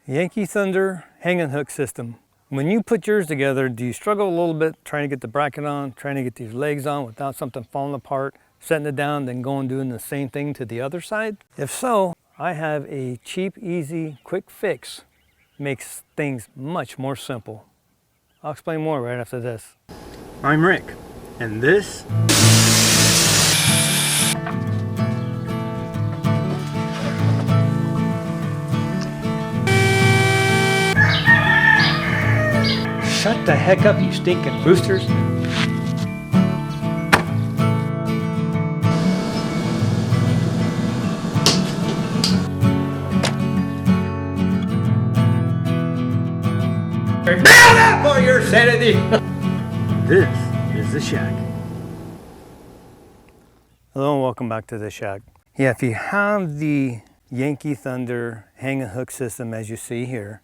Yankee Thunder hanging hook system. When you put yours together, do you struggle a little bit trying to get the bracket on, trying to get these legs on without something falling apart, setting it down, then going doing the same thing to the other side? If so, I have a cheap, easy, quick fix. Makes things much more simple. I'll explain more right after this. I'm Rick, and this Shut the heck up, you stinking roosters. Bow up for your sanity. This is the shack. Hello and welcome back to the shack. Yeah, if you have the Yankee Thunder hanging hook system as you see here,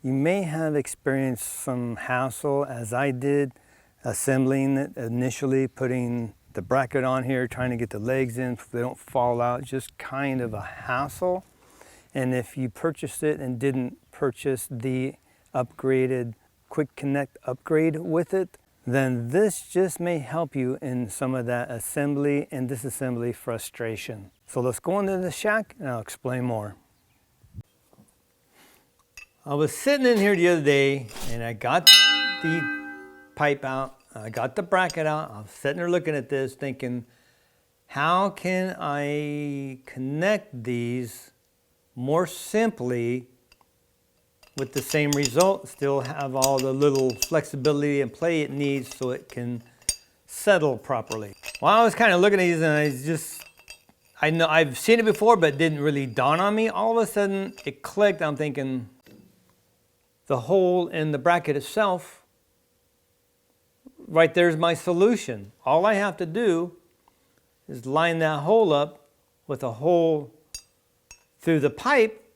you may have experienced some hassle, as I did, assembling it initially, putting the bracket on here, trying to get the legs in so they don't fall out, just kind of a hassle. And if you purchased it and didn't purchase the upgraded Quick Connect upgrade with it, then this just may help you in some of that assembly and disassembly frustration. So let's go into the shack and I'll explain more. I was sitting in here the other day and I got the pipe out, I got the bracket out. I was sitting there looking at this thinking, how can I connect these more simply with the same result, still have all the little flexibility and play it needs so it can settle properly. Well, I was kind of looking at these and I know I've seen it before, but it didn't really dawn on me. All of a sudden it clicked. I'm thinking, the hole in the bracket itself, right there's my solution. All I have to do is line that hole up with a hole through the pipe,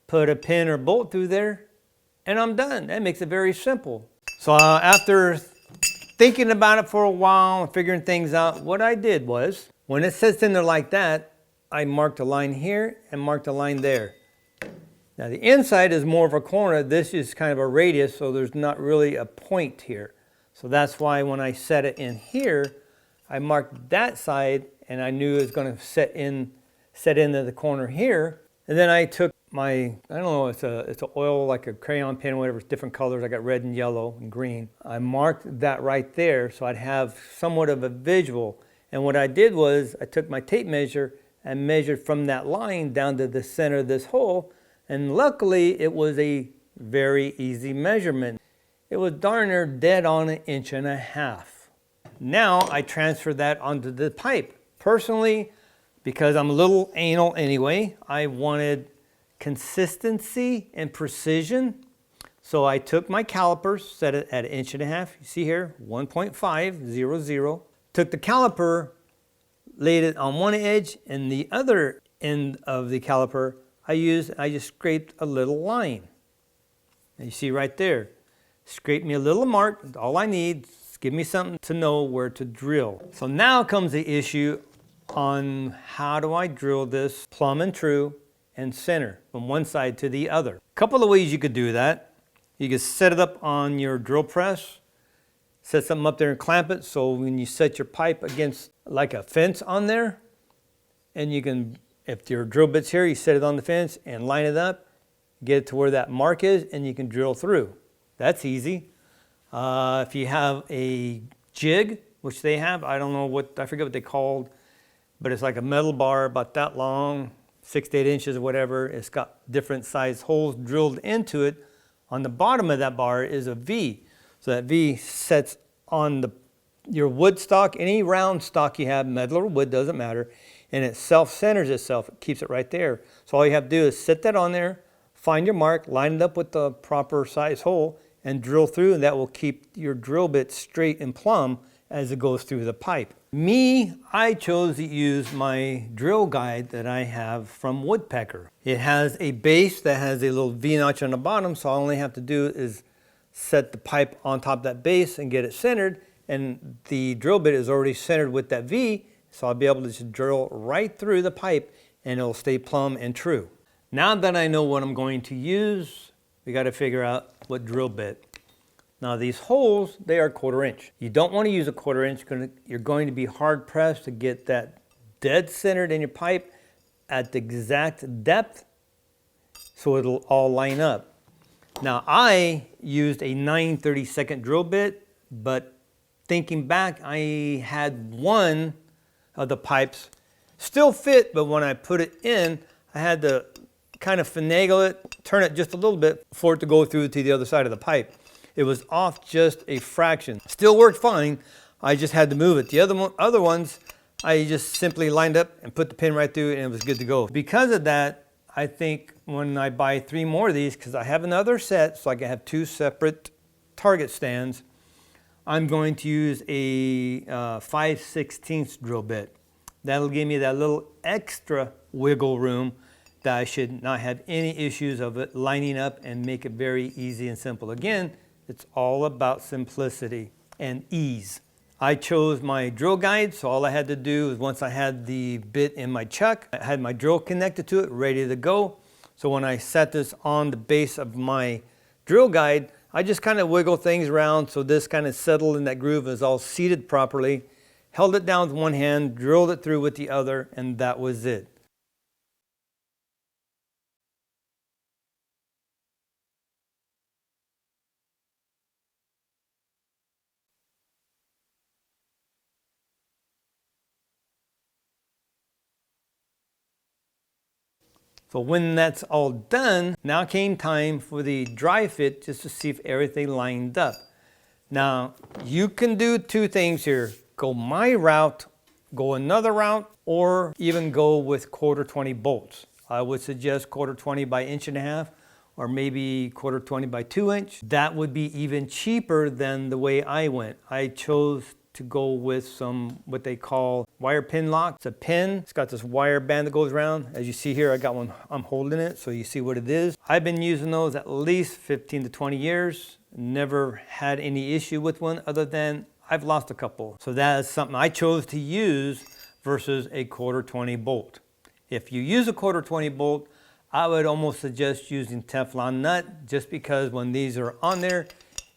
put a pin or bolt through there, and I'm done. That makes it very simple. So after thinking about it for a while and figuring things out, what I did was, when it sits in there like that, I marked a line here and marked a line there. Now the inside is more of a corner. This is kind of a radius, so there's not really a point here. So that's why when I set it in here, I marked that side and I knew it was going to set into the corner here. And then I took my, I don't know, it's a oil, like a crayon pen, whatever, it's different colors. I got red and yellow and green. I marked that right there so I'd have somewhat of a visual. And what I did was I took my tape measure and measured from that line down to the center of this hole. And luckily, it was a very easy measurement. It was darn near dead on 1.5 inches. Now I transfer that onto the pipe. Personally, because I'm a little anal anyway, I wanted consistency and precision. So I took my calipers, set it at 1.5 inches. You see here, 1.500. Took the caliper, laid it on one edge, and the other end of the caliper, I just scraped a little line. And you see right there, scrape me a little mark. All I need is give me something to know where to drill. So now comes the issue on how do I drill this plumb and true and center from one side to the other. A couple of ways you could do that. You could set it up on your drill press, set something up there and clamp it so when you set your pipe against like a fence on there, and you can, if your drill bit's here, you set it on the fence and line it up, get it to where that mark is, and you can drill through. That's easy. If you have a jig, which they have, I don't know what, I forget what they called, but it's like a metal bar about that long, 6 to 8 inches or whatever. It's got different size holes drilled into it. On the bottom of that bar is a V. So that V sets on your wood stock, any round stock you have, metal or wood, doesn't matter, and it self-centers itself. It keeps it right there. So all you have to do is set that on there, find your mark, line it up with the proper size hole, and drill through, and that will keep your drill bit straight and plumb as it goes through the pipe. Me, I chose to use my drill guide that I have from Woodpecker. It has a base that has a little V-notch on the bottom, so all I only have to do is set the pipe on top of that base and get it centered, and the drill bit is already centered with that V, so I'll be able to just drill right through the pipe and it'll stay plumb and true. Now that I know what I'm going to use, we got to figure out what drill bit. Now these holes, they are 1/4 inch. You don't want to use a 1/4 inch. You're going to be hard pressed to get that dead centered in your pipe at the exact depth so it'll all line up. Now I used a 9/32 drill bit, but thinking back, I had one of the pipes still fit, but when I put it in, I had to kind of finagle it, turn it just a little bit for it to go through to the other side of the pipe. It was off just a fraction. Still worked fine. I just had to move it. The other ones, I just simply lined up and put the pin right through it and it was good to go. Because of that, I think when I buy 3 more of these, because I have another set, so I can have 2 separate target stands, I'm going to use a 5/16 drill bit. That'll give me that little extra wiggle room that I should not have any issues of it lining up and make it very easy and simple. Again, it's all about simplicity and ease. I chose my drill guide, so all I had to do is once I had the bit in my chuck, I had my drill connected to it, ready to go. So when I set this on the base of my drill guide, I just kind of wiggle things around so this kind of settled in that groove, is all seated properly, held it down with one hand, drilled it through with the other, and that was it. So when that's all done, now came time for the dry fit just to see if everything lined up. Now, you can do 2 things here. Go my route, go another route, or even go with 1/4-20 bolts. I would suggest 1/4-20 by 1.5 inch, or maybe 1/4-20 by 2 inch. That would be even cheaper than the way I went. I chose to go with some what they call wire pin lock. It's a pin. It's got this wire band that goes around. As you see here, I got one. I'm holding it so you see what it is. I've been using those at least 15 to 20 years. Never had any issue with one other than I've lost a couple. So that is something I chose to use versus a 1/4-20 bolt. If you use a 1/4-20 bolt, I would almost suggest using Teflon nut, just because when these are on there,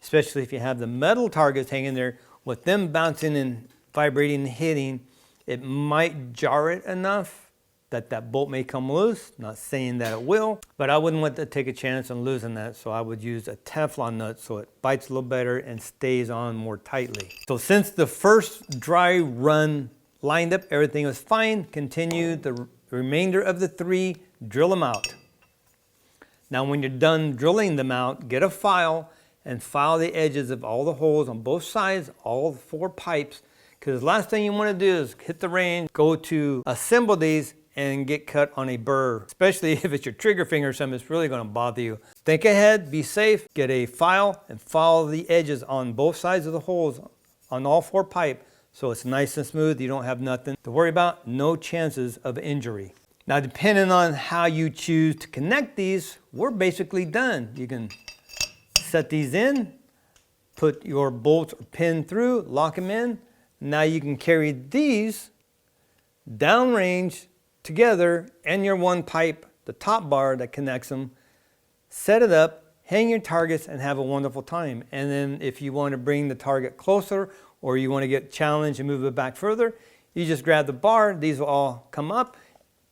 especially if you have the metal targets hanging there, with them bouncing and vibrating and hitting, it might jar it enough that that bolt may come loose. Not saying that it will, but I wouldn't want to take a chance on losing that, so I would use a Teflon nut so it bites a little better and stays on more tightly. So since the first dry run lined up, everything was fine, continue the remainder of the 3, drill them out. Now when you're done drilling them out, get a file and file the edges of all the holes on both sides, all 4 pipes, because the last thing you want to do is hit the range, go to assemble these and get cut on a burr. Especially if it's your trigger finger or something, it's really going to bother you. Think ahead, be safe, get a file and follow the edges on both sides of the holes on all 4 pipe so it's nice and smooth. You don't have nothing to worry about, no chances of injury. Now depending on how you choose to connect these, we're basically done. You can set these in, put your bolts or pin through, lock them in. Now you can carry these downrange together and your one pipe, the top bar that connects them, set it up, hang your targets and have a wonderful time. And then if you want to bring the target closer or you want to get challenged and move it back further, you just grab the bar, these will all come up,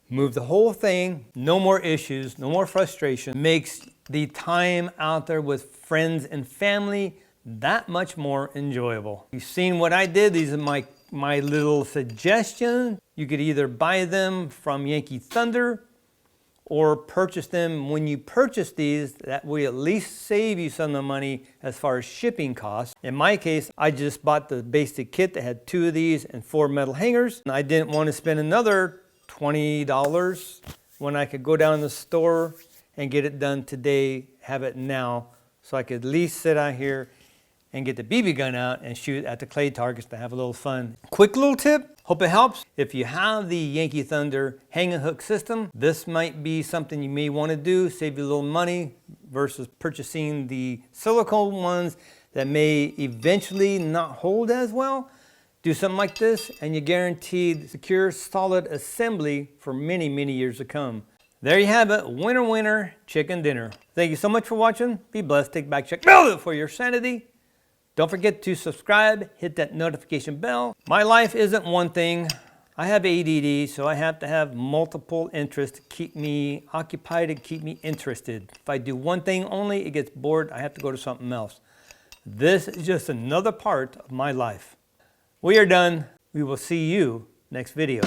move the whole thing, no more issues, no more frustration. Makes the time out there with friends and family that much more enjoyable. You've seen what I did. These are my little suggestions. You could either buy them from Yankee Thunder or purchase them. When you purchase these, that will at least save you some of the money as far as shipping costs. In my case, I just bought the basic kit that had 2 of these and 4 metal hangers. And I didn't want to spend another $20 when I could go down to the store and get it done today, have it now, so I could at least sit out here and get the BB gun out and shoot at the clay targets to have a little fun. Quick little tip, hope it helps. If you have the Yankee Thunder hang and hook system, this might be something you may want to do, save you a little money versus purchasing the silicone ones that may eventually not hold as well. Do something like this and you're guaranteed secure, solid assembly for many, many years to come. There you have it. Winner, winner, chicken dinner. Thank you so much for watching. Be blessed. Take back, check. Build it for your sanity. Don't forget to subscribe. Hit that notification bell. My life isn't one thing. I have ADD, so I have to have multiple interests to keep me occupied and keep me interested. If I do one thing only, it gets bored. I have to go to something else. This is just another part of my life. We are done. We will see you next video.